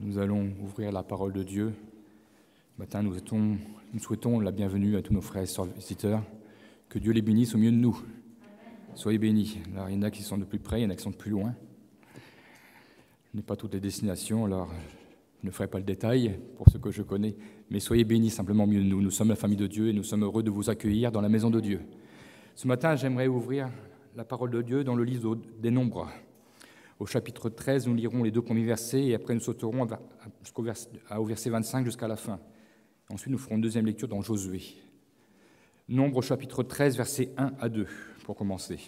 Nous allons ouvrir la parole de Dieu. Ce matin, nous souhaitons la bienvenue à tous nos frères et sœurs visiteurs. Que Dieu les bénisse au milieu de nous. Soyez bénis. Alors, il y en a qui sont de plus près, il y en a qui sont de plus loin. Je n'ai pas toutes les destinations, alors je ne ferai pas le détail pour ceux que je connais. Mais soyez bénis simplement au milieu de nous. Nous sommes la famille de Dieu et nous sommes heureux de vous accueillir dans la maison de Dieu. Ce matin, j'aimerais ouvrir la parole de Dieu dans le livre des Nombres. Au chapitre 13, nous lirons les 2 premiers versets et après nous sauterons au verset 25 jusqu'à la fin. Ensuite, nous ferons une deuxième lecture dans Josué. Nombres chapitre 13, versets 1 à 2, pour commencer.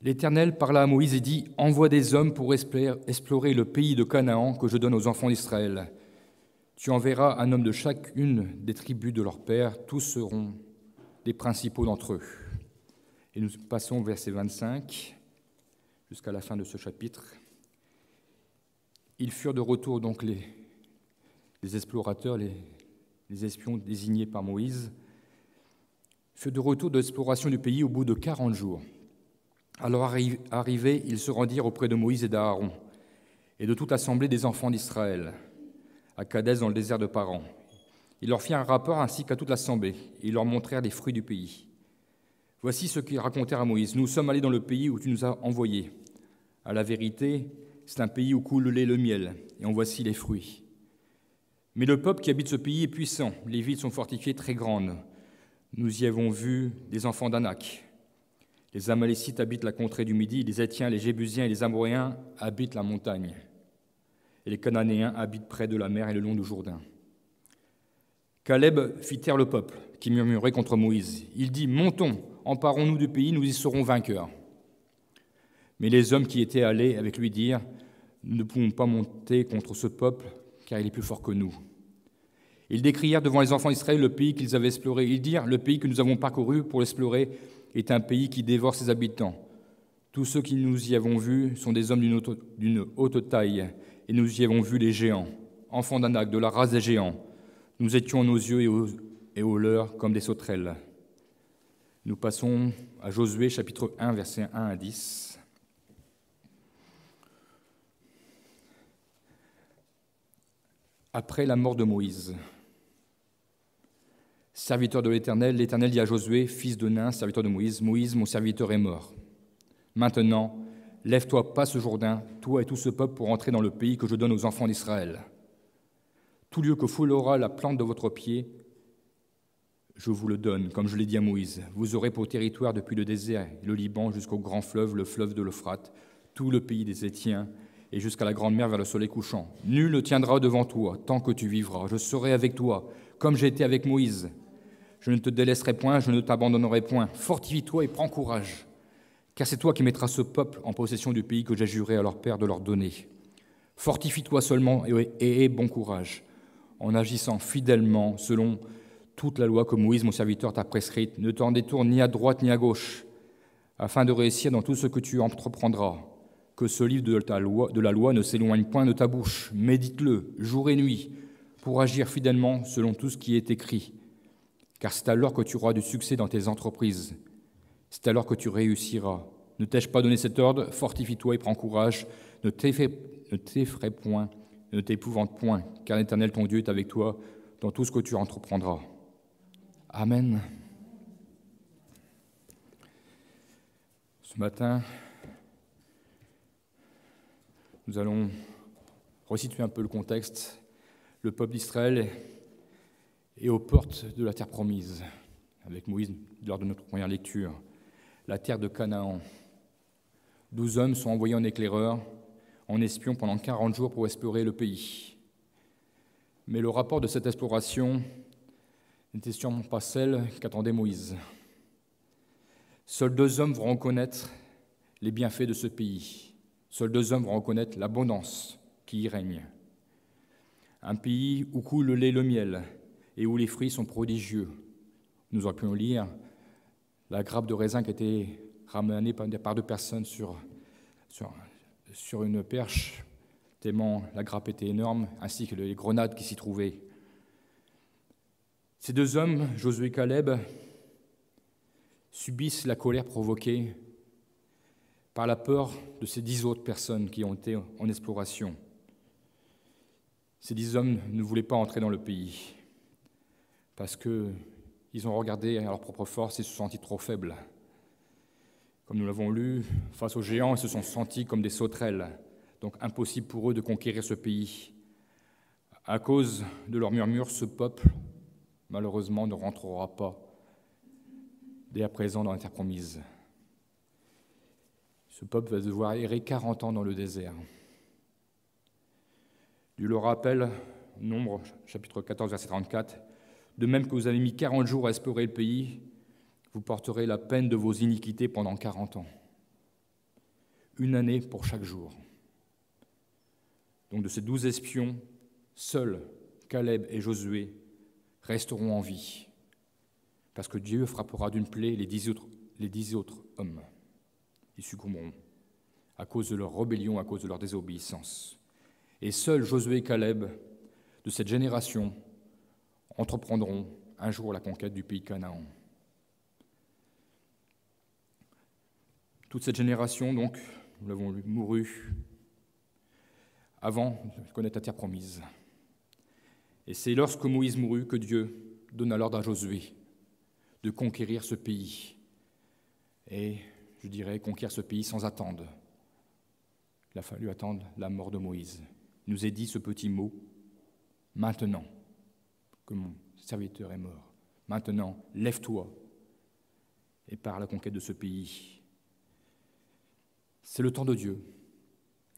L'Éternel parla à Moïse et dit « Envoie des hommes pour explorer le pays de Canaan que je donne aux enfants d'Israël. Tu enverras un homme de chacune des tribus de leur père, tous seront des principaux d'entre eux. » Et nous passons au verset 25 jusqu'à la fin de ce chapitre. Ils furent de retour, donc les explorateurs, les espions désignés par Moïse, furent de retour de l'exploration du pays au bout de 40 jours. Alors arrivés, ils se rendirent auprès de Moïse et d'Aaron et de toute l'assemblée des enfants d'Israël, à Kadès dans le désert de Paran. Ils leur firent un rapport ainsi qu'à toute l'assemblée, et ils leur montrèrent les fruits du pays. Voici ce qu'ils racontèrent à Moïse. « Nous sommes allés dans le pays où tu nous as envoyés. À la vérité, c'est un pays où coule le lait et le miel, et en voici les fruits. Mais le peuple qui habite ce pays est puissant, les villes sont fortifiées très grandes. Nous y avons vu des enfants d'Anak. Les Amalécites habitent la contrée du Midi, les Hétiens, les Jébusiens et les Amoréens habitent la montagne. Et les Cananéens habitent près de la mer et le long du Jourdain. » Caleb fit taire le peuple, qui murmurait contre Moïse. Il dit « Montons, emparons-nous du pays, nous y serons vainqueurs. » Mais les hommes qui étaient allés avec lui dirent « Nous ne pouvons pas monter contre ce peuple, car il est plus fort que nous. » Ils décrièrent devant les enfants d'Israël le pays qu'ils avaient exploré. Ils dirent « Le pays que nous avons parcouru pour l'explorer est un pays qui dévore ses habitants. Tous ceux qui nous y avons vus sont des hommes d'une haute taille, et nous y avons vu les géants, enfants d'Anak, de la race des géants. Nous étions à nos yeux et aux leurs comme des sauterelles. » Nous passons à Josué, chapitre 1, versets 1 à 10. Après la mort de Moïse, serviteur de l'Éternel, l'Éternel dit à Josué, fils de Nun, serviteur de Moïse, « Moïse, mon serviteur, est mort. Maintenant, lève-toi, passe le Jourdain, toi et tout ce peuple, pour entrer dans le pays que je donne aux enfants d'Israël. Tout lieu que foulera la plante de votre pied, je vous le donne, comme je l'ai dit à Moïse. Vous aurez pour territoire depuis le désert et le Liban jusqu'au grand fleuve, le fleuve de l'Euphrate, tout le pays des Hétiens, et jusqu'à la grande mer vers le soleil couchant. Nul ne tiendra devant toi tant que tu vivras. Je serai avec toi, comme j'ai été avec Moïse. Je ne te délaisserai point, je ne t'abandonnerai point. Fortifie-toi et prends courage, car c'est toi qui mettras ce peuple en possession du pays que j'ai juré à leur père de leur donner. Fortifie-toi seulement et aie bon courage, en agissant fidèlement selon toute la loi que Moïse, mon serviteur, t'a prescrite. Ne t'en détourne ni à droite ni à gauche, afin de réussir dans tout ce que tu entreprendras. Que ce livre de la loi ne s'éloigne point de ta bouche. Médite-le jour et nuit, pour agir fidèlement selon tout ce qui est écrit. Car c'est alors que tu auras du succès dans tes entreprises. C'est alors que tu réussiras. Ne t'ai-je pas donné cet ordre? Fortifie-toi et prends courage. Ne t'effraie point, ne t'épouvante point, car l'Éternel ton Dieu est avec toi dans tout ce que tu entreprendras. Amen. Ce matin, nous allons resituer un peu le contexte. Le peuple d'Israël est aux portes de la terre promise, avec Moïse lors de notre première lecture, la terre de Canaan. 12 hommes sont envoyés en éclaireurs, en espions pendant 40 jours pour explorer le pays. Mais le rapport de cette exploration n'était sûrement pas celle qu'attendait Moïse. Seuls 2 hommes vont reconnaître les bienfaits de ce pays. Seuls 2 hommes vont reconnaître l'abondance qui y règne. Un pays où coule le lait et le miel et où les fruits sont prodigieux. Nous aurions pu lire la grappe de raisin qui a été ramenée par 2 personnes sur une perche tellement la grappe était énorme, ainsi que les grenades qui s'y trouvaient. Ces deux hommes, Josué et Caleb, subissent la colère provoquée par la peur de ces 10 autres personnes qui ont été en exploration. Ces 10 hommes ne voulaient pas entrer dans le pays parce qu'ils ont regardé à leur propre force et se sont sentis trop faibles. Comme nous l'avons lu, face aux géants, ils se sont sentis comme des sauterelles, donc impossible pour eux de conquérir ce pays. À cause de leurs murmures, ce peuple, malheureusement, ne rentrera pas dès à présent dans la terre promise. Ce peuple va devoir errer 40 ans dans le désert. Dieu le rappelle, Nombre, chapitre 14, verset 34, « De même que vous avez mis 40 jours à explorer le pays, vous porterez la peine de vos iniquités pendant 40 ans. » Une année pour chaque jour. Donc de ces 12 espions, seuls Caleb et Josué resteront en vie, parce que Dieu frappera d'une plaie les 10 autres hommes. Ils succomberont à cause de leur rébellion, à cause de leur désobéissance. Et seuls Josué et Caleb, de cette génération, entreprendront un jour la conquête du pays Canaan. Toute cette génération, donc, nous l'avons lu, mourut avant de connaître la terre promise. Et c'est lorsque Moïse mourut que Dieu donna l'ordre à Josué de conquérir ce pays. Et, je dirais, conquérir ce pays sans attendre. Il a fallu attendre la mort de Moïse. Il nous est dit ce petit mot, « Maintenant que mon serviteur est mort, maintenant, lève-toi et pars à la conquête de ce pays. » C'est le temps de Dieu.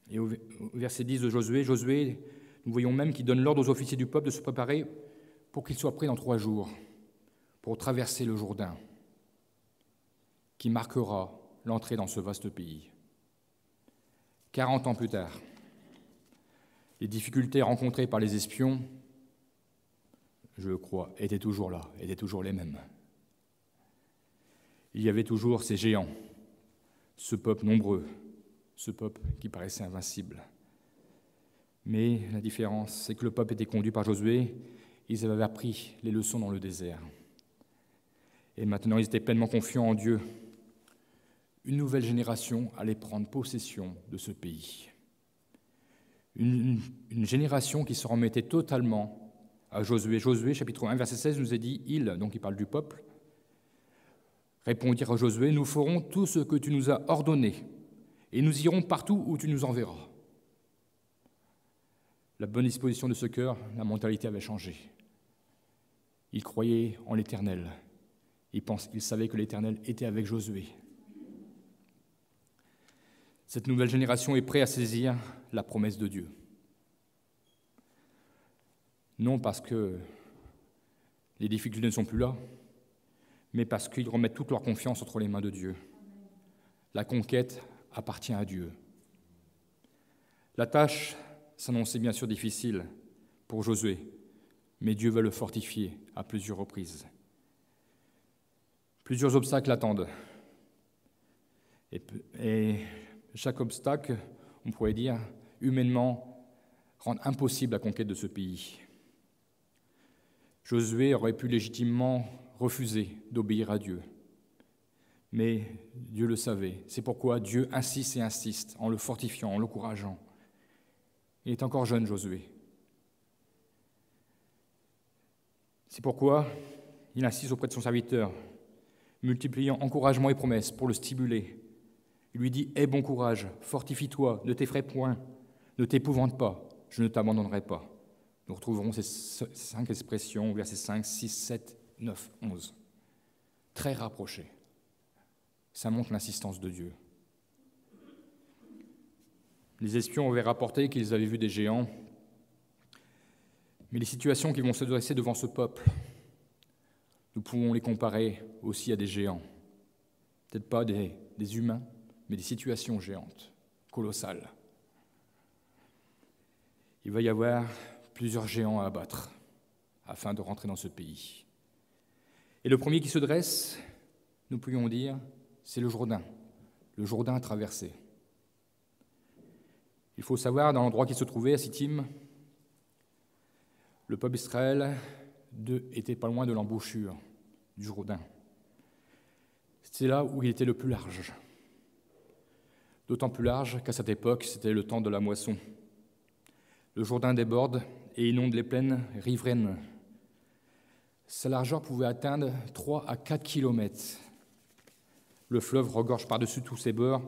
Et au verset 10 de Josué, nous voyons même qu'il donne l'ordre aux officiers du peuple de se préparer pour qu'ils soient prêts dans 3 jours, pour traverser le Jourdain, qui marquera l'entrée dans ce vaste pays. 40 ans plus tard, les difficultés rencontrées par les espions, je le crois, étaient toujours là, étaient toujours les mêmes. Il y avait toujours ces géants, ce peuple nombreux, ce peuple qui paraissait invincible. Mais la différence, c'est que le peuple était conduit par Josué, ils avaient appris les leçons dans le désert. Et maintenant, ils étaient pleinement confiants en Dieu. Une nouvelle génération allait prendre possession de ce pays. Une génération qui se remettait totalement à Josué. Josué, chapitre 1, verset 16, nous est dit, donc il parle du peuple, répondirent à Josué, « Nous ferons tout ce que tu nous as ordonné, et nous irons partout où tu nous enverras. » La bonne disposition de ce cœur, la mentalité avait changé. Il croyait en l'Éternel. Il savait que l'Éternel était avec Josué. Cette nouvelle génération est prête à saisir la promesse de Dieu. Non parce que les difficultés ne sont plus là, mais parce qu'ils remettent toute leur confiance entre les mains de Dieu. La conquête appartient à Dieu. La tâche s'annonçait bien sûr difficile pour Josué, mais Dieu va le fortifier à plusieurs reprises. Plusieurs obstacles l'attendent. Et chaque obstacle, on pourrait dire, humainement, rend impossible la conquête de ce pays. Josué aurait pu légitimement refuser d'obéir à Dieu. Mais Dieu le savait. C'est pourquoi Dieu insiste et insiste en le fortifiant, en l'encourageant. Il est encore jeune, Josué. C'est pourquoi il insiste auprès de son serviteur, multipliant encouragement et promesses pour le stimuler. Il lui dit « Aie bon courage, fortifie-toi, ne t'effraie point, ne t'épouvante pas, je ne t'abandonnerai pas. » Nous retrouverons ces 5 expressions, versets 5, 6, 7, 9, 11. Très rapprochées. Ça montre l'insistance de Dieu. Les espions avaient rapporté qu'ils avaient vu des géants, mais les situations qui vont se dresser devant ce peuple, nous pouvons les comparer aussi à des géants. Peut-être pas des humains, mais des situations géantes, colossales. Il va y avoir plusieurs géants à abattre afin de rentrer dans ce pays. Et le premier qui se dresse, nous pourrions dire, c'est le Jourdain à traverser. Il faut savoir, dans l'endroit qui se trouvait, à Sittim, le peuple d'Israël était pas loin de l'embouchure du Jourdain. C'était là où il était le plus large. D'autant plus large qu'à cette époque, c'était le temps de la moisson. Le Jourdain déborde et inonde les plaines riveraines. Sa largeur pouvait atteindre 3 à 4 kilomètres. Le fleuve regorge par-dessus tous ses bords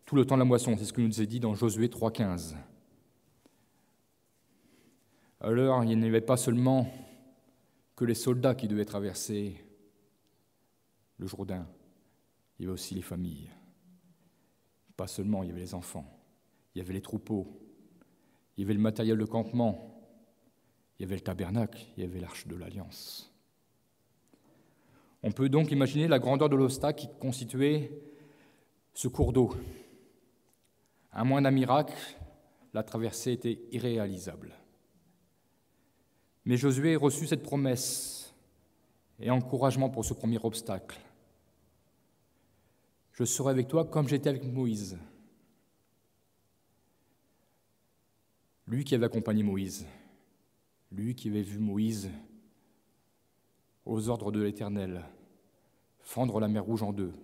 tout le temps de la moisson. C'est ce que nous est dit dans Josué 3,15. Alors, il n'y avait pas seulement que les soldats qui devaient traverser le Jourdain, il y avait aussi les familles. Pas seulement, il y avait les enfants, il y avait les troupeaux, il y avait le matériel de campement, il y avait le tabernacle, il y avait l'arche de l'Alliance. On peut donc imaginer la grandeur de l'obstacle qui constituait ce cours d'eau. À moins d'un miracle, la traversée était irréalisable. Mais Josué reçut cette promesse et encouragement pour ce premier obstacle. Je serai avec toi comme j'étais avec Moïse. Lui qui avait accompagné Moïse, lui qui avait vu Moïse aux ordres de l'Éternel fendre la mer Rouge en deux.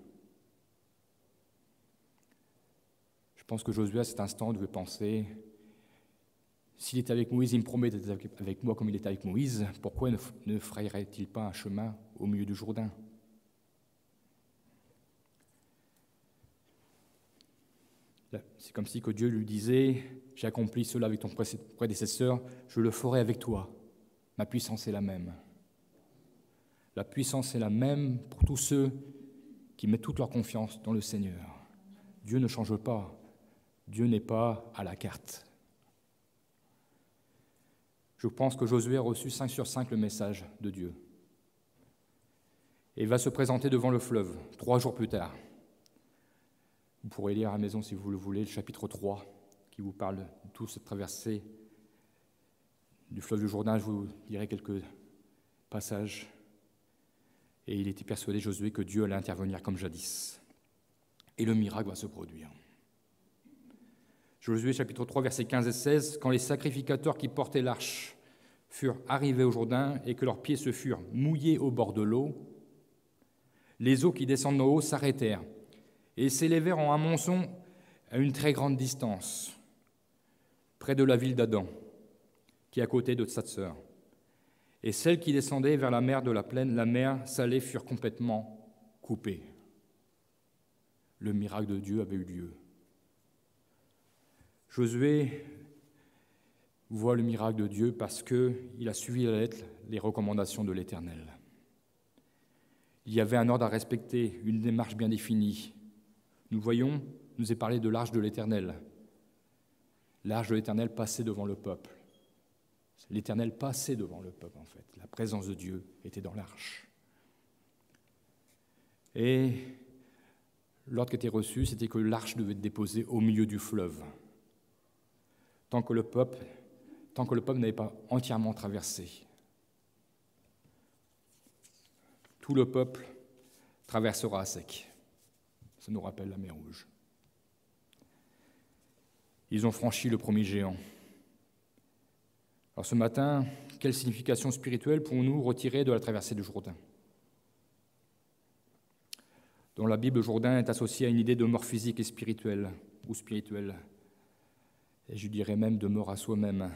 Je pense que Josué, à cet instant, devait penser, s'il était avec Moïse, il me promet d'être avec moi comme il était avec Moïse, pourquoi ne frayerait-il pas un chemin au milieu du Jourdain ? C'est comme si que Dieu lui disait, j'ai accompli cela avec ton prédécesseur, je le ferai avec toi. Ma puissance est la même. La puissance est la même pour tous ceux qui mettent toute leur confiance dans le Seigneur. Dieu ne change pas. Dieu n'est pas à la carte. Je pense que Josué a reçu 5 sur 5 le message de Dieu. Et va se présenter devant le fleuve 3 jours plus tard. Vous pourrez lire à la maison, si vous le voulez, le chapitre 3, qui vous parle de toute cette traversée du fleuve du Jourdain. Je vous lirai quelques passages. Et il était persuadé, Josué, que Dieu allait intervenir comme jadis. Et le miracle va se produire. Josué, chapitre 3, versets 15 et 16, « Quand les sacrificateurs qui portaient l'arche furent arrivés au Jourdain et que leurs pieds se furent mouillés au bord de l'eau, les eaux qui descendent d'en haut s'arrêtèrent et s'élevèrent en un monceau à une très grande distance, près de la ville d'Adam, qui est à côté de Tsatseur. Et celles qui descendaient vers la mer de la plaine, la mer salée, furent complètement coupées. » Le miracle de Dieu avait eu lieu. Josué voit le miracle de Dieu parce qu'il a suivi à la lettre les recommandations de l'Éternel. Il y avait un ordre à respecter, une démarche bien définie. Nous voyons, nous est parlé de l'arche de l'Éternel. L'arche de l'Éternel passait devant le peuple. L'Éternel passait devant le peuple, en fait. La présence de Dieu était dans l'arche. Et l'ordre qui était reçu, c'était que l'arche devait être déposée au milieu du fleuve, tant que le peuple n'avait pas entièrement traversé. Tout le peuple traversera à sec. Ça nous rappelle la mer Rouge. Ils ont franchi le premier géant. Alors ce matin, quelle signification spirituelle pouvons-nous retirer de la traversée du Jourdain ? Dans la Bible, le Jourdain est associé à une idée de mort physique et spirituelle, ou spirituelle, et je dirais même de mort à soi-même.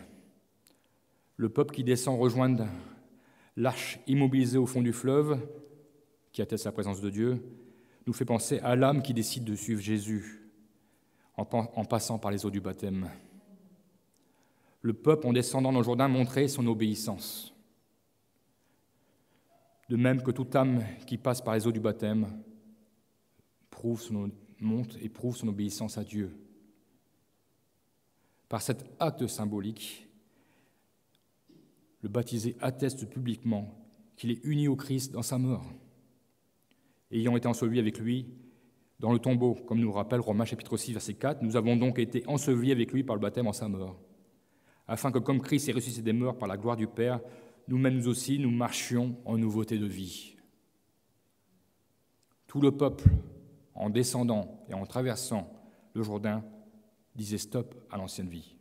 Le peuple qui descend rejoindre l'arche immobilisée au fond du fleuve, qui atteste la présence de Dieu, nous fait penser à l'âme qui décide de suivre Jésus en passant par les eaux du baptême. Le peuple, en descendant dans le Jourdain, montrait son obéissance. De même que toute âme qui passe par les eaux du baptême monte et prouve son obéissance à Dieu. Par cet acte symbolique, le baptisé atteste publiquement qu'il est uni au Christ dans sa mort. Ayant été ensevelis avec lui dans le tombeau, comme nous rappelle Romains chapitre 6, verset 4, nous avons donc été ensevelis avec lui par le baptême en sa mort, afin que comme Christ est ressuscité des morts par la gloire du Père, nous-mêmes nous aussi, nous marchions en nouveauté de vie. Tout le peuple, en descendant et en traversant le Jourdain, disait stop à l'ancienne vie,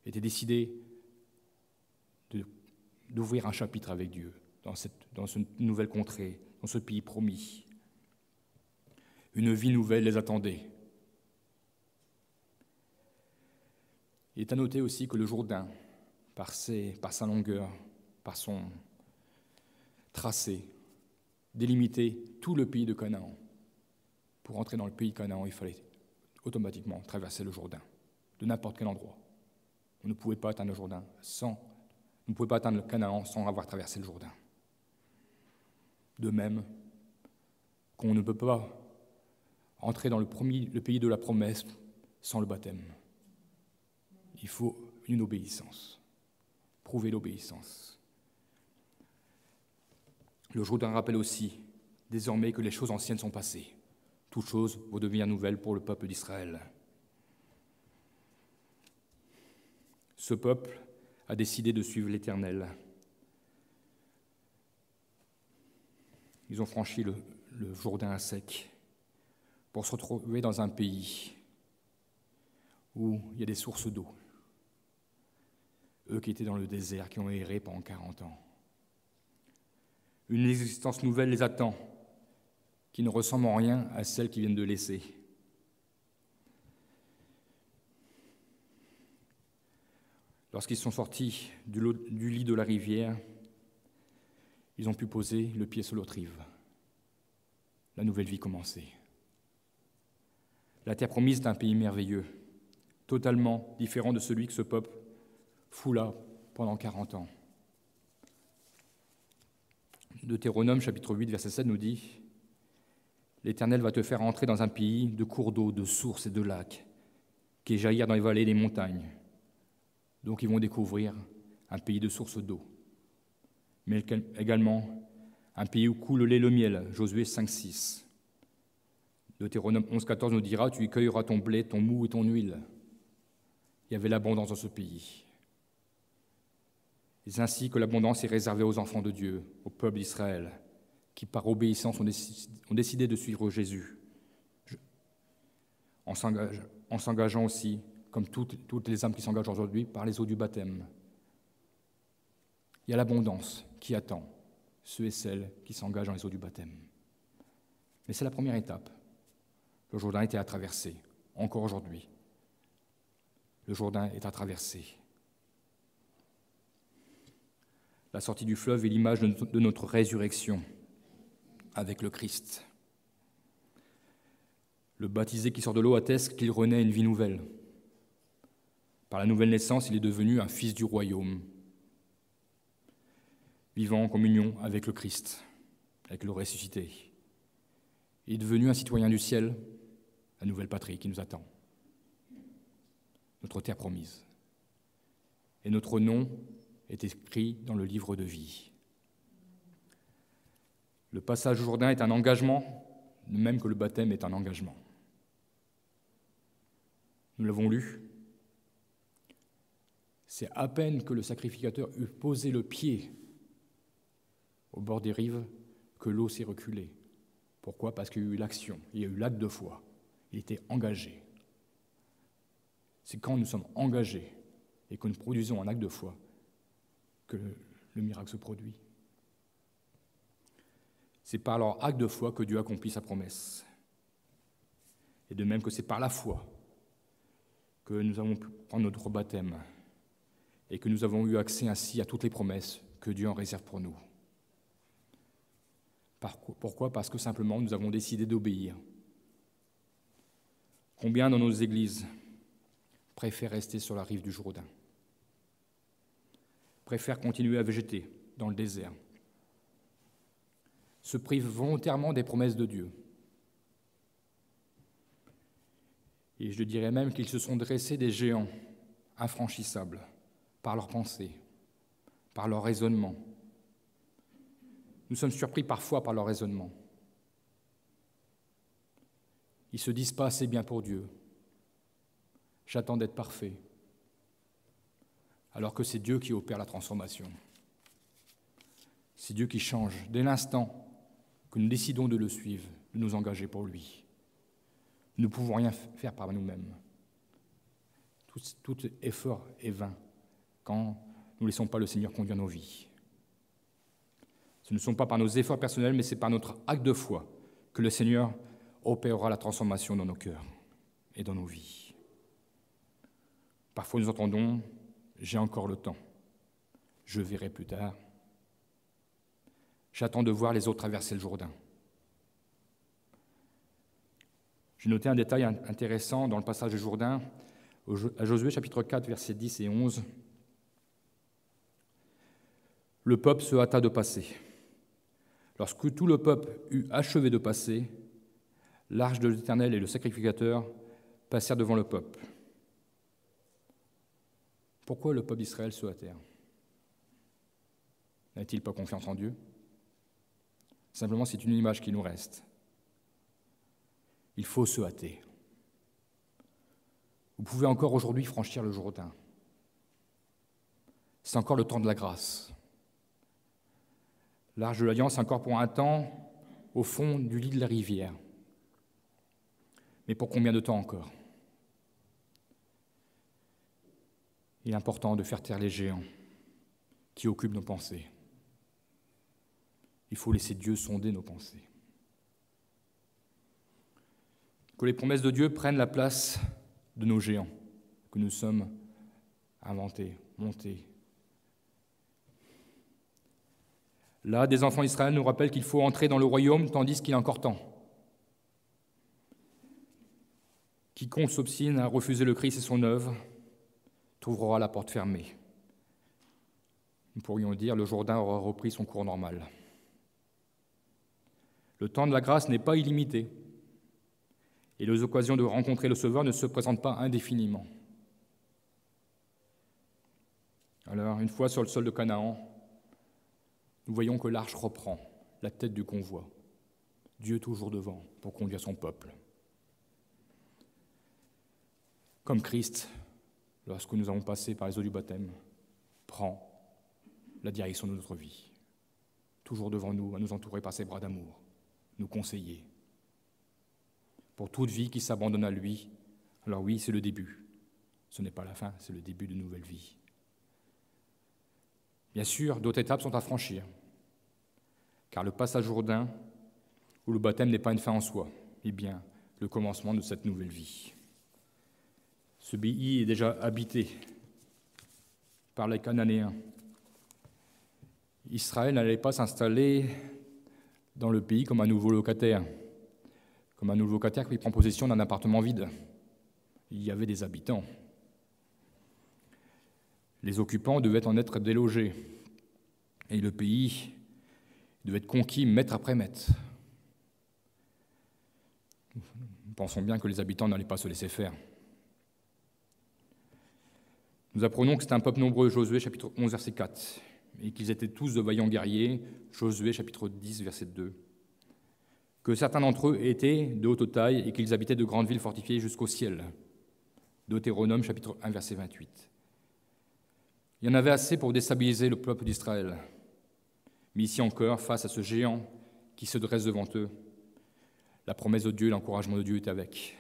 était décidé d'ouvrir un chapitre avec Dieu dans cette nouvelle contrée, dans ce pays promis. Une vie nouvelle les attendait. Il est à noter aussi que le Jourdain, par sa longueur, par son tracé, délimitait tout le pays de Canaan. Pour entrer dans le pays de Canaan, il fallait automatiquement traverser le Jourdain, de n'importe quel endroit. On ne pouvait pas atteindre le Jourdain on ne pouvait pas atteindre le Canaan sans avoir traversé le Jourdain. De même qu'on ne peut pas entrer dans le pays de la promesse sans le baptême. Il faut une obéissance, prouver l'obéissance. Le Jourdain rappelle aussi, désormais, que les choses anciennes sont passées. Toutes choses vont devenir nouvelles pour le peuple d'Israël. Ce peuple a décidé de suivre l'Éternel. Ils ont franchi le Jourdain à sec pour se retrouver dans un pays où il y a des sources d'eau. Eux qui étaient dans le désert, qui ont erré pendant 40 ans. Une existence nouvelle les attend, qui ne ressemble en rien à celle qu'ils viennent de laisser. Lorsqu'ils sont sortis du lit de la rivière, ils ont pu poser le pied sur l'autre rive. La nouvelle vie commençait. La terre promise est un pays merveilleux, totalement différent de celui que ce peuple foula pendant 40 ans. Deutéronome, chapitre 8, verset 7 nous dit « L'Éternel va te faire entrer dans un pays de cours d'eau, de sources et de lacs, qui jaillirent dans les vallées des montagnes. » Donc ils vont découvrir un pays de sources d'eau, mais également un pays où coule le lait et le miel, Josué 5, 6. Deutéronome 11, 14 nous dira « Tu y cueilleras ton blé, ton mou et ton huile. » Il y avait l'abondance dans ce pays. C'est ainsi que l'abondance est réservée aux enfants de Dieu, au peuple d'Israël, qui par obéissance ont décidé de suivre Jésus, en s'engageant aussi, comme toutes les âmes qui s'engagent aujourd'hui, par les eaux du baptême. Il y a l'abondance qui attend ceux et celles qui s'engagent dans les eaux du baptême. Mais c'est la première étape. Le Jourdain était à traverser, encore aujourd'hui. Le Jourdain est à traverser. La sortie du fleuve est l'image de notre résurrection avec le Christ. Le baptisé qui sort de l'eau atteste qu'il renaît à une vie nouvelle. Par la nouvelle naissance, il est devenu un fils du royaume, vivant en communion avec le Christ, avec le ressuscité. Il est devenu un citoyen du ciel, la nouvelle patrie qui nous attend, notre terre promise. Et notre nom est écrit dans le livre de vie. Le passage au Jourdain est un engagement, de même que le baptême est un engagement. Nous l'avons lu. C'est à peine que le sacrificateur eut posé le pied au bord des rives que l'eau s'est reculée. Pourquoi ? Parce qu'il y a eu l'action, il y a eu l'acte de foi. Il était engagé. C'est quand nous sommes engagés et que nous produisons un acte de foi que le miracle se produit. C'est par leur acte de foi que Dieu accomplit sa promesse. Et de même que c'est par la foi que nous avons pu prendre notre baptême et que nous avons eu accès ainsi à toutes les promesses que Dieu en réserve pour nous. Pourquoi ? Parce que simplement nous avons décidé d'obéir. Combien dans nos églises préfèrent rester sur la rive du Jourdain, préfèrent continuer à végéter dans le désert, se privent volontairement des promesses de Dieu. Et je dirais même qu'ils se sont dressés des géants infranchissables par leurs pensées, par leur raisonnement. Nous sommes surpris parfois par leur raisonnement. Ils ne se disent pas assez bien pour Dieu. J'attends d'être parfait. Alors que c'est Dieu qui opère la transformation. C'est Dieu qui change dès l'instant que nous décidons de le suivre, de nous engager pour lui. Nous ne pouvons rien faire par nous-mêmes. Tout effort est vain quand nous ne laissons pas le Seigneur conduire nos vies. Ce ne sont pas par nos efforts personnels, mais c'est par notre acte de foi que le Seigneur opérera la transformation dans nos cœurs et dans nos vies. Parfois nous entendons « j'ai encore le temps, je verrai plus tard ». J'attends de voir les autres traverser le Jourdain. J'ai noté un détail intéressant dans le passage du Jourdain, à Josué chapitre 4, versets 10 et 11. Le peuple se hâta de passer. Lorsque tout le peuple eut achevé de passer, l'arche de l'Éternel et le sacrificateur passèrent devant le peuple. Pourquoi le peuple d'Israël se hâtèrent? N'a-t-il pas confiance en Dieu? Simplement, c'est une image qui nous reste. Il faut se hâter. Vous pouvez encore aujourd'hui franchir le Jourdain. C'est encore le temps de la grâce. L'arche de l'Alliance est encore pour un temps au fond du lit de la rivière. Mais pour combien de temps encore? Il est important de faire taire les géants qui occupent nos pensées. Il faut laisser Dieu sonder nos pensées. Que les promesses de Dieu prennent la place de nos géants, que nous sommes inventés, montés. Là, des enfants d'Israël nous rappellent qu'il faut entrer dans le royaume tandis qu'il est encore temps. Quiconque s'obstine à refuser le Christ et son œuvre trouvera la porte fermée. Nous pourrions dire le Jourdain aura repris son cours normal. Le temps de la grâce n'est pas illimité et les occasions de rencontrer le Sauveur ne se présentent pas indéfiniment. Alors, une fois sur le sol de Canaan, nous voyons que l'arche reprend la tête du convoi, Dieu toujours devant pour conduire son peuple. Comme Christ, lorsque nous avons passé par les eaux du baptême, prend la direction de notre vie, toujours devant nous, à nous entourer par ses bras d'amour, nous conseiller. Pour toute vie qui s'abandonne à lui, alors oui, c'est le début. Ce n'est pas la fin, c'est le début d'une nouvelle vie. Bien sûr, d'autres étapes sont à franchir, car le passage Jourdain ou le baptême n'est pas une fin en soi, mais bien le commencement de cette nouvelle vie. Ce pays est déjà habité par les Cananéens. Israël n'allait pas s'installer dans le pays comme un nouveau locataire qui prend possession d'un appartement vide. Il y avait des habitants. Les occupants devaient en être délogés, et le pays devait être conquis mètre après mètre. Nous pensons bien que les habitants n'allaient pas se laisser faire. Nous apprenons que c'est un peuple nombreux, Josué chapitre 11, verset 4, et qu'ils étaient tous de vaillants guerriers, Josué chapitre 10, verset 2. Que certains d'entre eux étaient de haute taille et qu'ils habitaient de grandes villes fortifiées jusqu'au ciel, Deutéronome chapitre 1, verset 28. Il y en avait assez pour déstabiliser le peuple d'Israël. Mais ici encore, face à ce géant qui se dresse devant eux, la promesse de Dieu et l'encouragement de Dieu est avec.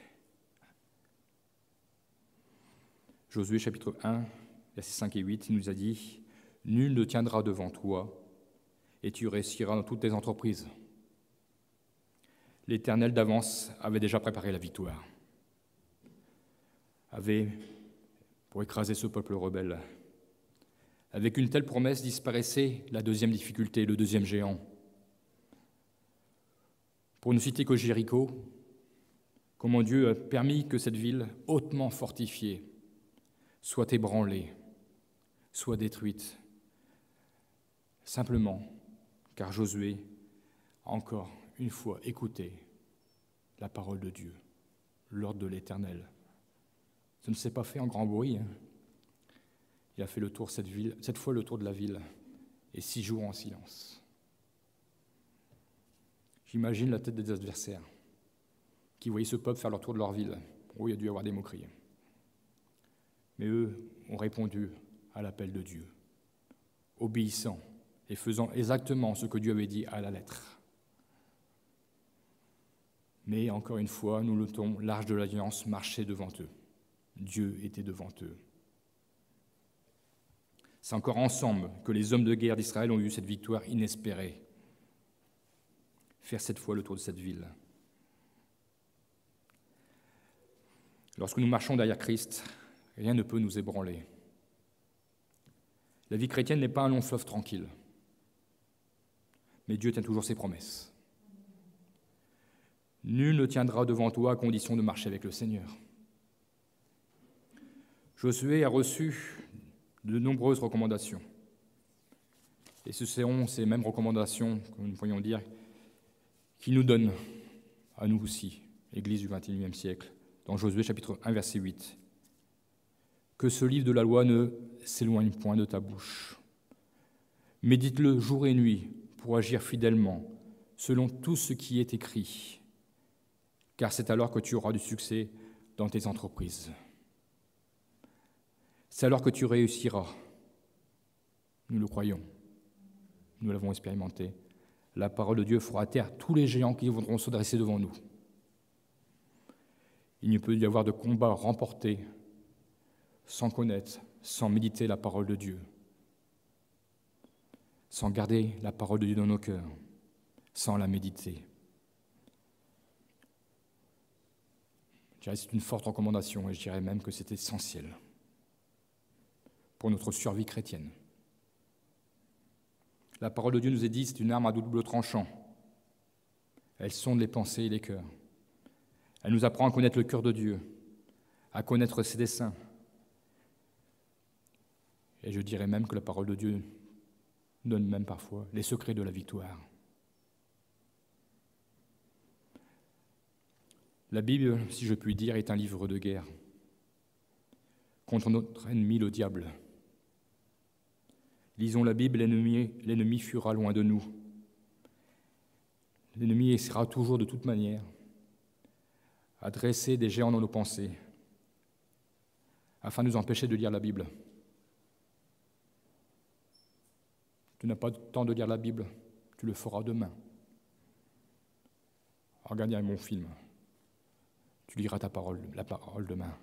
Josué chapitre 1, versets 5 et 8, il nous a dit « Nul ne tiendra devant toi, et tu réussiras dans toutes tes entreprises. » L'Éternel d'avance avait déjà préparé la victoire, avait pour écraser ce peuple rebelle. Avec une telle promesse disparaissait la deuxième difficulté, le deuxième géant. Pour ne citer que Jéricho, comment Dieu a permis que cette ville hautement fortifiée soit ébranlée, soit détruite, simplement car Josué a encore une fois écouté la parole de Dieu, l'ordre de l'Éternel. Ça ne s'est pas fait en grand bruit. Il a fait le tour cette fois le tour de la ville, et 6 jours en silence. J'imagine la tête des adversaires qui voyaient ce peuple faire leur tour de leur ville. Oh, il y a dû y avoir des moqueries. Mais eux ont répondu à l'appel de Dieu, obéissant et faisant exactement ce que Dieu avait dit à la lettre. Mais encore une fois, nous notons l'arche de l'Alliance marcher devant eux. Dieu était devant eux. C'est encore ensemble que les hommes de guerre d'Israël ont eu cette victoire inespérée. Faire cette fois le tour de cette ville. Lorsque nous marchons derrière Christ, rien ne peut nous ébranler. La vie chrétienne n'est pas un long fleuve tranquille, mais Dieu tient toujours ses promesses. Nul ne tiendra devant toi à condition de marcher avec le Seigneur. Josué a reçu de nombreuses recommandations. Et ce seront ces mêmes recommandations, comme nous pourrions dire, qu'il nous donne à nous aussi, Église du XXIe siècle, dans Josué chapitre 1, verset 8. Que ce livre de la loi ne s'éloigne point de ta bouche. Médite-le jour et nuit pour agir fidèlement, selon tout ce qui est écrit, car c'est alors que tu auras du succès dans tes entreprises. C'est alors que tu réussiras. Nous le croyons. Nous l'avons expérimenté. La parole de Dieu fera taire tous les géants qui voudront se dresser devant nous. Il ne peut y avoir de combat remporté sans connaître, sans méditer la parole de Dieu, sans garder la parole de Dieu dans nos cœurs, sans la méditer. Je dirais que c'est une forte recommandation et je dirais même que c'est essentiel pour notre survie chrétienne. La parole de Dieu nous est dit, c'est une arme à double tranchant. Elle sonde les pensées et les cœurs. Elle nous apprend à connaître le cœur de Dieu, à connaître ses desseins. Et je dirais même que la parole de Dieu donne même parfois les secrets de la victoire. La Bible, si je puis dire, est un livre de guerre contre notre ennemi, le diable. Lisons la Bible, l'ennemi fuira loin de nous. L'ennemi essaiera toujours de toute manière à dresser des géants dans nos pensées afin de nous empêcher de lire la Bible. Tu n'as pas de temps de lire la Bible, tu le feras demain. Regarde un bon film, tu liras la parole demain.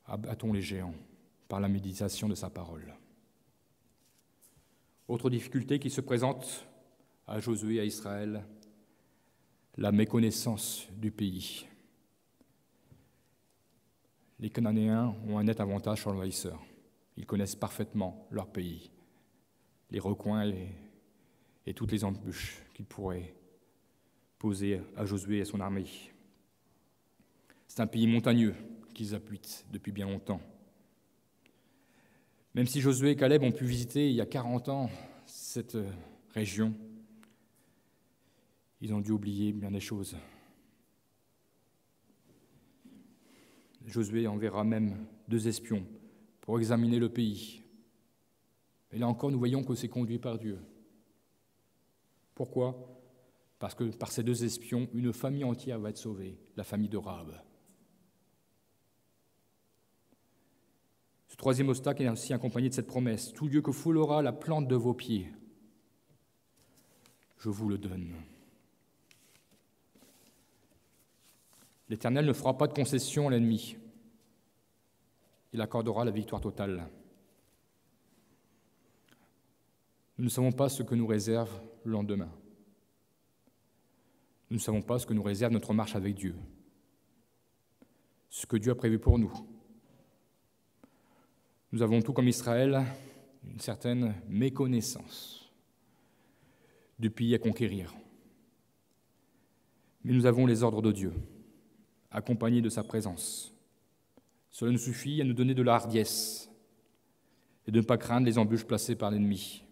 Abattons les géants par la méditation de sa parole. Autre difficulté qui se présente à Josué et à Israël, la méconnaissance du pays. Les Cananéens ont un net avantage sur l'envahisseur. Ils connaissent parfaitement leur pays, les recoins et toutes les embûches qu'ils pourraient poser à Josué et à son armée. C'est un pays montagneux qu'ils appuient depuis bien longtemps. Même si Josué et Caleb ont pu visiter il y a 40 ans cette région, ils ont dû oublier bien des choses. Josué enverra même 2 espions pour examiner le pays. Et là encore, nous voyons que c'est conduit par Dieu. Pourquoi ? Parce que par ces 2 espions, une famille entière va être sauvée, la famille de Rahab. Ce 3e obstacle est ainsi accompagné de cette promesse. Tout lieu que foulera la plante de vos pieds, je vous le donne. L'Éternel ne fera pas de concession à l'ennemi. Il accordera la victoire totale. Nous ne savons pas ce que nous réserve le lendemain. Nous ne savons pas ce que nous réserve notre marche avec Dieu, ce que Dieu a prévu pour nous. Nous avons, tout comme Israël, une certaine méconnaissance du pays à conquérir. Mais nous avons les ordres de Dieu, accompagnés de sa présence. Cela nous suffit à nous donner de la hardiesse et de ne pas craindre les embûches placées par l'ennemi.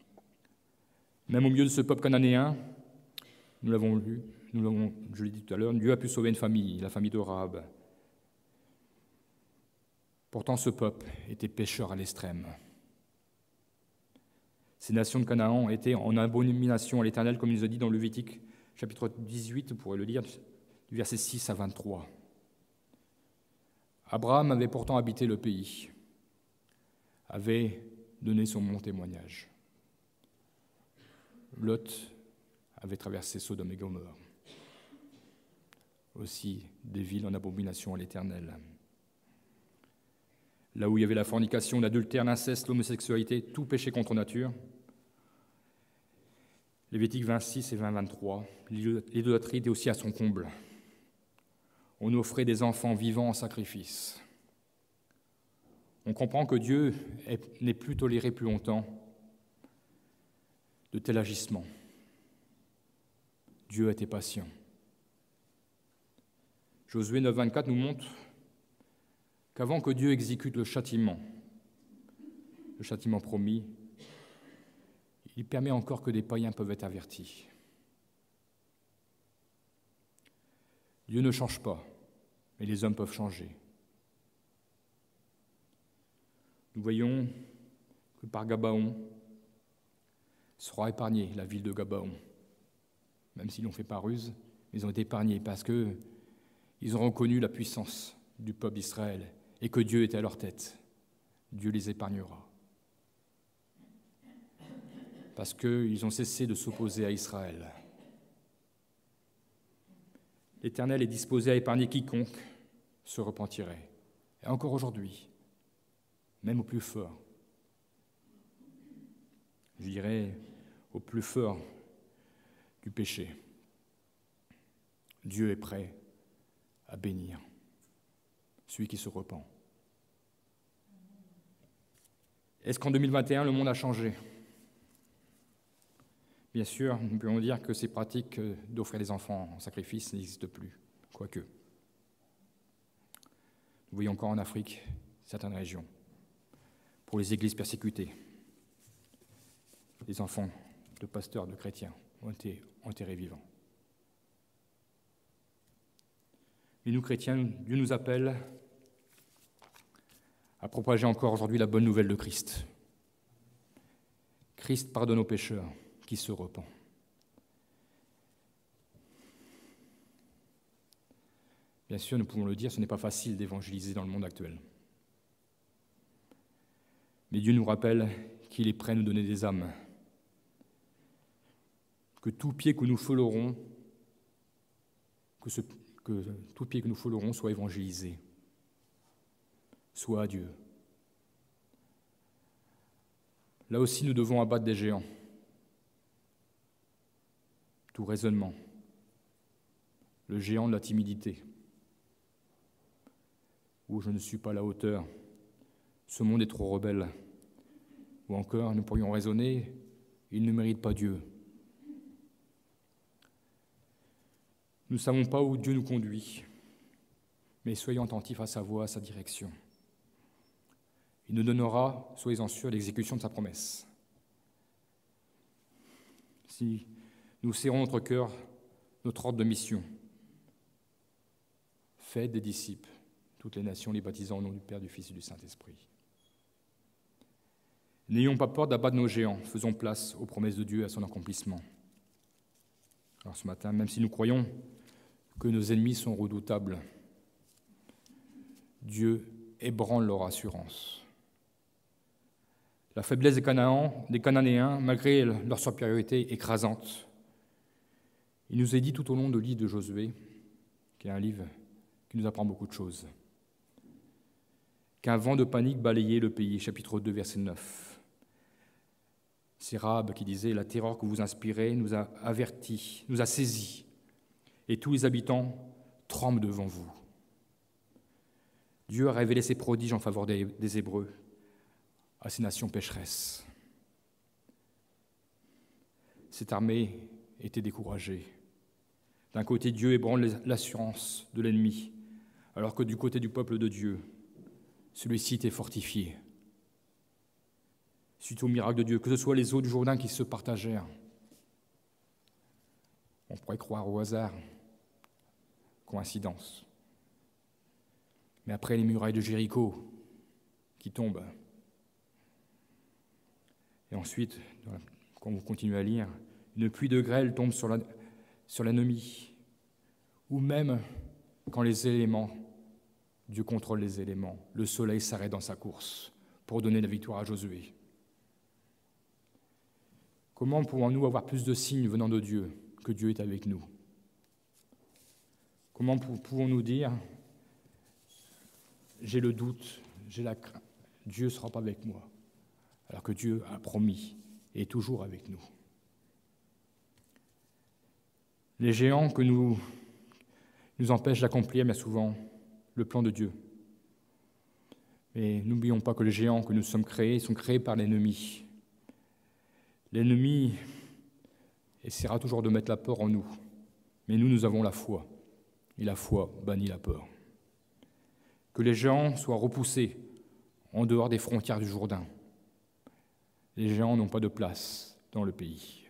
Même au milieu de ce peuple cananéen, nous l'avons lu, je l'ai dit tout à l'heure, Dieu a pu sauver une famille, la famille de Rahab. Pourtant, ce peuple était pécheur à l'extrême. Ces nations de Canaan étaient en abomination à l'Éternel, comme il nous a dit dans Lévitique, chapitre 18, vous pourrez le lire, du verset 6 à 23. Abraham avait pourtant habité le pays, avait donné son bon témoignage. Lot avait traversé Sodome et Gomorrhe, aussi des villes en abomination à l'Éternel. Là où il y avait la fornication, l'adultère, l'inceste, l'homosexualité, tout péché contre nature. Lévitique 26 et 20-23, l'idolâtrie était aussi à son comble. On offrait des enfants vivants en sacrifice. On comprend que Dieu n'est plus toléré plus longtemps de tels agissements. Dieu était patient. Josué 9,24 nous montre qu'avant que Dieu exécute le châtiment promis, il permet encore que des païens peuvent être avertis. Dieu ne change pas, mais les hommes peuvent changer. Nous voyons que par Gabaon sera épargnée la ville de Gabaon. Même s'ils l'ont fait par ruse, ils ont été épargnés parce qu'ils ont reconnu la puissance du peuple d'Israël et que Dieu était à leur tête. Dieu les épargnera. Parce qu'ils ont cessé de s'opposer à Israël. L'Éternel est disposé à épargner quiconque se repentirait. Et encore aujourd'hui, même au plus fort, je dirais au plus fort du péché, Dieu est prêt à bénir celui qui se repent. Est-ce qu'en 2021, le monde a changé ? Bien sûr, nous pouvons dire que ces pratiques d'offrir des enfants en sacrifice n'existent plus, quoique. Nous voyons encore en Afrique certaines régions, pour les églises persécutées, les enfants de pasteurs, de chrétiens ont été enterrés vivants. Et nous, chrétiens, Dieu nous appelle à propager encore aujourd'hui la bonne nouvelle de Christ. Christ pardonne aux pécheurs qui se repent. Bien sûr, nous pouvons le dire, ce n'est pas facile d'évangéliser dans le monde actuel. Mais Dieu nous rappelle qu'il est prêt à nous donner des âmes, que tout pied que nous foulerons, que tout pied que nous foulerons soit évangélisé, soit à Dieu. Là aussi, nous devons abattre des géants. Tout raisonnement, le géant de la timidité, où je ne suis pas à la hauteur, ce monde est trop rebelle, ou encore nous pourrions raisonner, il ne mérite pas Dieu. Nous ne savons pas où Dieu nous conduit, mais soyons attentifs à sa voix, à sa direction. Il nous donnera, soyez-en sûrs, l'exécution de sa promesse. Si nous serrons notre cœur, notre ordre de mission. Faites des disciples, toutes les nations, les baptisant au nom du Père, du Fils et du Saint-Esprit. N'ayons pas peur d'abattre nos géants, faisons place aux promesses de Dieu et à son accomplissement. Alors ce matin, même si nous croyons que nos ennemis sont redoutables, Dieu ébranle leur assurance. La faiblesse des Cananéens, malgré leur supériorité écrasante, il nous est dit tout au long du livre de Josué, qui est un livre qui nous apprend beaucoup de choses, qu'un vent de panique balayait le pays, chapitre 2, verset 9. C'est Rahab qui disait « La terreur que vous inspirez nous a avertis, nous a saisis, et tous les habitants tremblent devant vous. » Dieu a révélé ses prodiges en faveur des Hébreux à ces nations pécheresses. Cette armée était découragée. D'un côté, Dieu ébranle l'assurance de l'ennemi, alors que du côté du peuple de Dieu, celui-ci était fortifié. Suite au miracle de Dieu, que ce soit les eaux du Jourdain qui se partagèrent, on pourrait croire au hasard, coïncidence. Mais après les murailles de Jéricho qui tombent, et ensuite, quand vous continuez à lire, une pluie de grêle tombe sur l'ennemi, ou même quand les éléments, Dieu contrôle les éléments, le soleil s'arrête dans sa course pour donner la victoire à Josué. Comment pouvons-nous avoir plus de signes venant de Dieu que Dieu est avec nous ? Comment pouvons-nous dire « j'ai le doute, j'ai la crainte. Dieu ne sera pas avec moi, alors que Dieu a promis et est toujours avec nous. Les géants que nous empêchent d'accomplir bien souvent le plan de Dieu. Mais n'oublions pas que les géants que nous sommes créés sont créés par l'ennemi. L'ennemi essaiera toujours de mettre la peur en nous, mais nous avons la foi, et la foi bannit la peur. Que les géants soient repoussés en dehors des frontières du Jourdain. Les géants n'ont pas de place dans le pays.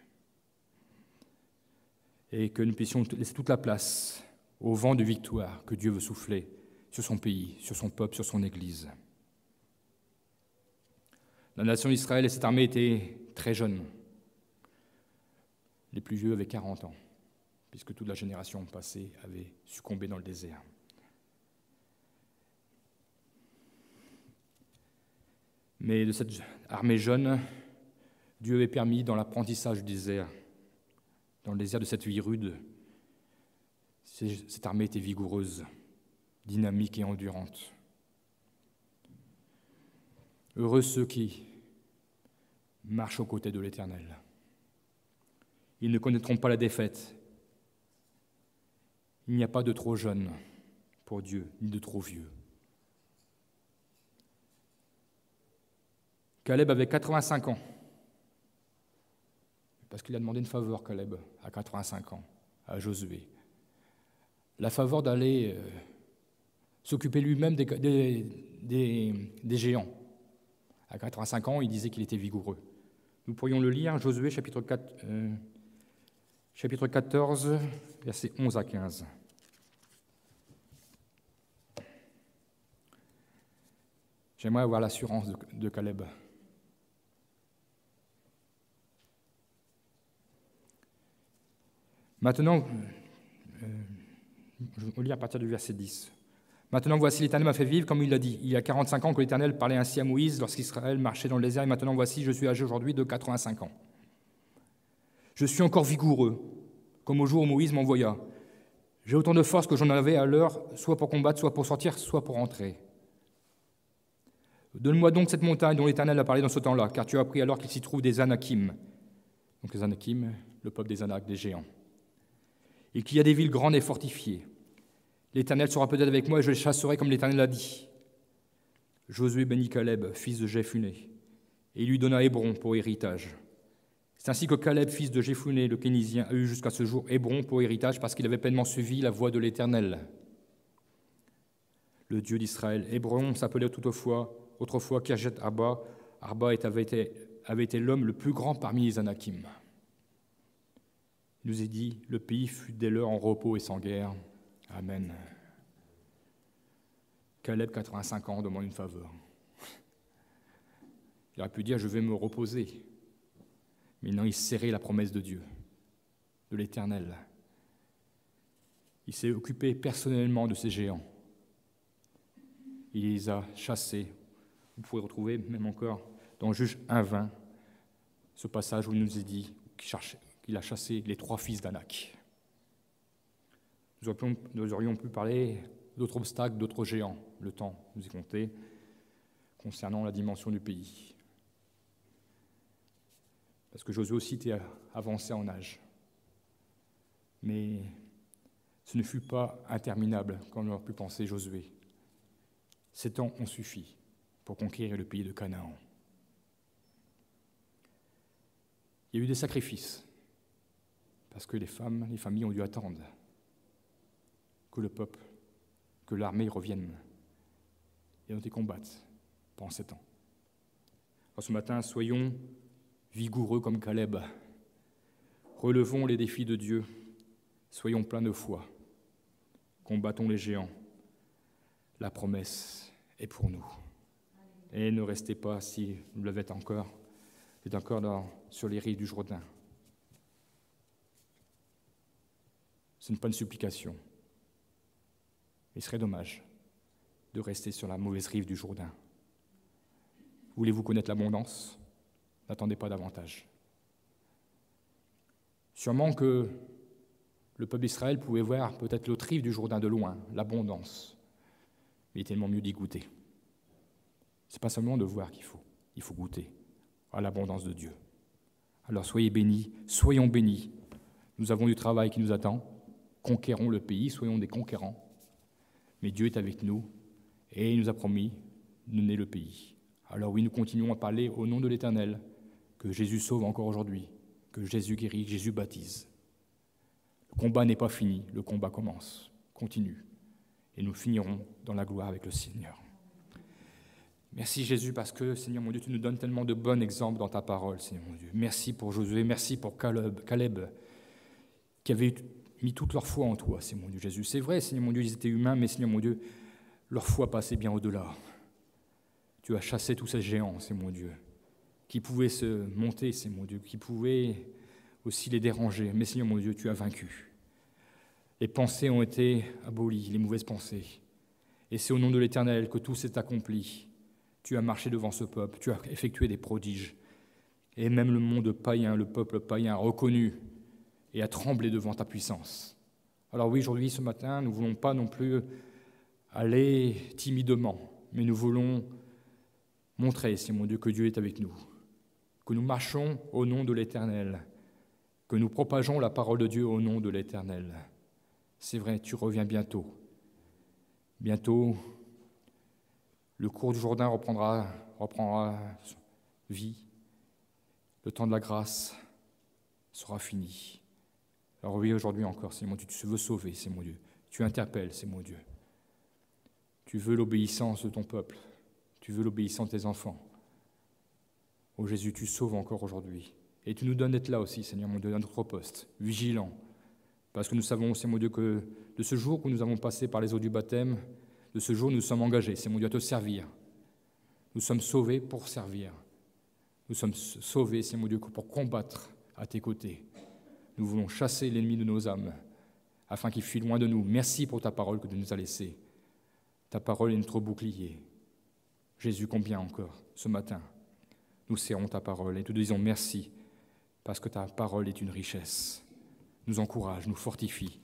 Et que nous puissions laisser toute la place au vent de victoire que Dieu veut souffler sur son pays, sur son peuple, sur son Église. La nation d'Israël et cette armée étaient très jeunes. Les plus vieux avaient 40 ans, puisque toute la génération passée avait succombé dans le désert. Mais de cette armée jeune, Dieu avait permis dans l'apprentissage du désert, dans le désert de cette vie rude, cette armée était vigoureuse, dynamique et endurante. Heureux ceux qui marchent aux côtés de l'Éternel. Ils ne connaîtront pas la défaite. Il n'y a pas de trop jeune pour Dieu, ni de trop vieux. Caleb avait 85 ans, parce qu'il a demandé une faveur, Caleb, à 85 ans, à Josué. La faveur d'aller s'occuper lui-même des géants. À 85 ans, il disait qu'il était vigoureux. Nous pourrions le lire, Josué, chapitre 14, versets 11 à 15. J'aimerais avoir l'assurance de Caleb. Maintenant, je vais lire à partir du verset 10. Maintenant, voici, l'Éternel m'a fait vivre, comme il l'a dit. Il y a 45 ans que l'Éternel parlait ainsi à Moïse lorsqu'Israël marchait dans le désert. Et maintenant, voici, je suis âgé aujourd'hui de 85 ans. Je suis encore vigoureux, comme au jour où Moïse m'envoya. J'ai autant de force que j'en avais à l'heure, soit pour combattre, soit pour sortir, soit pour entrer. Donne-moi donc cette montagne dont l'Éternel a parlé dans ce temps-là, car tu as appris alors qu'il s'y trouve des Anakim. Donc les Anakim, le peuple des Anak, des géants. Et qu'il y a des villes grandes et fortifiées. L'Éternel sera peut-être avec moi et je les chasserai comme l'Éternel l'a dit. Josué bénit Caleb, fils de Jephunnée, et il lui donna Hébron pour héritage. C'est ainsi que Caleb, fils de Jephunnée, le Kénisien, a eu jusqu'à ce jour Hébron pour héritage parce qu'il avait pleinement suivi la voie de l'Éternel, le Dieu d'Israël. Hébron s'appelait autrefois Kirjat Arba. Arba avait été l'homme le plus grand parmi les Anakim. Il nous est dit, le pays fut dès lors en repos et sans guerre. Amen. Caleb, 85 ans, demande une faveur. Il aurait pu dire, je vais me reposer. Mais non, il serrait la promesse de Dieu, de l'Éternel. Il s'est occupé personnellement de ces géants. Il les a chassés. Vous pouvez retrouver même encore dans Juge 1:20 ce passage où il nous est dit qu'il a chassé les 3 fils d'Anak. Nous aurions pu parler d'autres obstacles, d'autres géants. Le temps nous est compté concernant la dimension du pays. Parce que Josué aussi était avancé en âge. Mais ce ne fut pas interminable, comme l'aurait pu penser Josué. 7 ans ont suffi pour conquérir le pays de Canaan. Il y a eu des sacrifices, parce que les familles ont dû attendre que le peuple, que l'armée revienne et ont été combattre pendant 7 ans. Alors ce matin, soyons vigoureux comme Caleb. Relevons les défis de Dieu. Soyons pleins de foi. Combattons les géants. La promesse est pour nous. Et ne restez pas, si vous l'avez encore, sur les rives du Jourdain. Ce n'est pas une supplication. Il serait dommage de rester sur la mauvaise rive du Jourdain. Voulez-vous connaître l'abondance ? N'attendez pas davantage. Sûrement que le peuple d'Israël pouvait voir peut-être l'autre rive du Jourdain de loin, l'abondance. Mais il est tellement mieux d'y goûter. Ce n'est pas seulement de voir il faut goûter à l'abondance de Dieu. Alors soyez bénis, soyons bénis. Nous avons du travail qui nous attend. Conquérons le pays, soyons des conquérants. Mais Dieu est avec nous et il nous a promis de donner le pays. Alors oui, nous continuons à parler au nom de l'Éternel, que Jésus sauve encore aujourd'hui, que Jésus guérit, que Jésus baptise. Le combat n'est pas fini, le combat commence, continue. Et nous finirons dans la gloire avec le Seigneur. Merci Jésus parce que, Seigneur mon Dieu, tu nous donnes tellement de bons exemples dans ta parole, Seigneur mon Dieu. Merci pour Josué, merci pour Caleb, qui avait mis toute leur foi en toi, Seigneur mon Dieu Jésus. C'est vrai, Seigneur mon Dieu, ils étaient humains, mais Seigneur mon Dieu, leur foi passait bien au-delà. Tu as chassé tous ces géants, Seigneur mon Dieu, qui pouvaient se monter, Seigneur mon Dieu, qui pouvaient aussi les déranger. Mais Seigneur mon Dieu, tu as vaincu. Les pensées ont été abolies, les mauvaises pensées. Et c'est au nom de l'Éternel que tout s'est accompli. Tu as marché devant ce peuple, tu as effectué des prodiges. Et même le monde païen, le peuple païen a reconnu et a tremblé devant ta puissance. Alors oui, aujourd'hui, ce matin, nous ne voulons pas non plus aller timidement, mais nous voulons montrer, Seigneur mon Dieu, que Dieu est avec nous, que nous marchons au nom de l'Éternel, que nous propageons la parole de Dieu au nom de l'Éternel. C'est vrai, tu reviens bientôt. Bientôt, le cours du Jourdain reprendra vie. Le temps de la grâce sera fini. Alors oui, aujourd'hui encore, Seigneur mon Dieu, tu veux sauver, Seigneur mon Dieu. Tu interpelles, Seigneur mon Dieu. Tu veux l'obéissance de ton peuple. Tu veux l'obéissance de tes enfants. Oh Jésus, tu sauves encore aujourd'hui. Et tu nous donnes d'être là aussi, Seigneur mon Dieu, à notre poste, vigilant. Parce que nous savons, Seigneur mon Dieu, que de ce jour que nous avons passé par les eaux du baptême, de ce jour nous sommes engagés, Seigneur mon Dieu, à te servir. Nous sommes sauvés pour servir. Nous sommes sauvés, Seigneur mon Dieu, pour combattre à tes côtés. Nous voulons chasser l'ennemi de nos âmes, afin qu'il fuit loin de nous. Merci pour ta parole que tu nous as laissée. Ta parole est notre bouclier. Jésus, combien encore, ce matin, nous serrons ta parole et te disons merci, parce que ta parole est une richesse. Nous encourage, nous fortifie.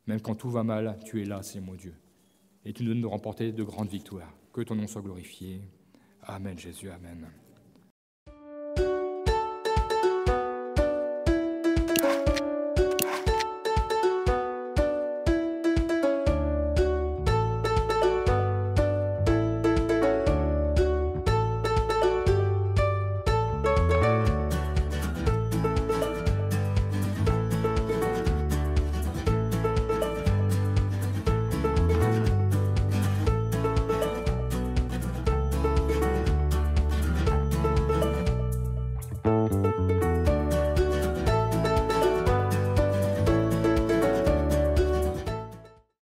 Même quand tout va mal, tu es là, Seigneur mon Dieu. Et tu nous donnes de remporter de grandes victoires. Que ton nom soit glorifié. Amen, Jésus, amen.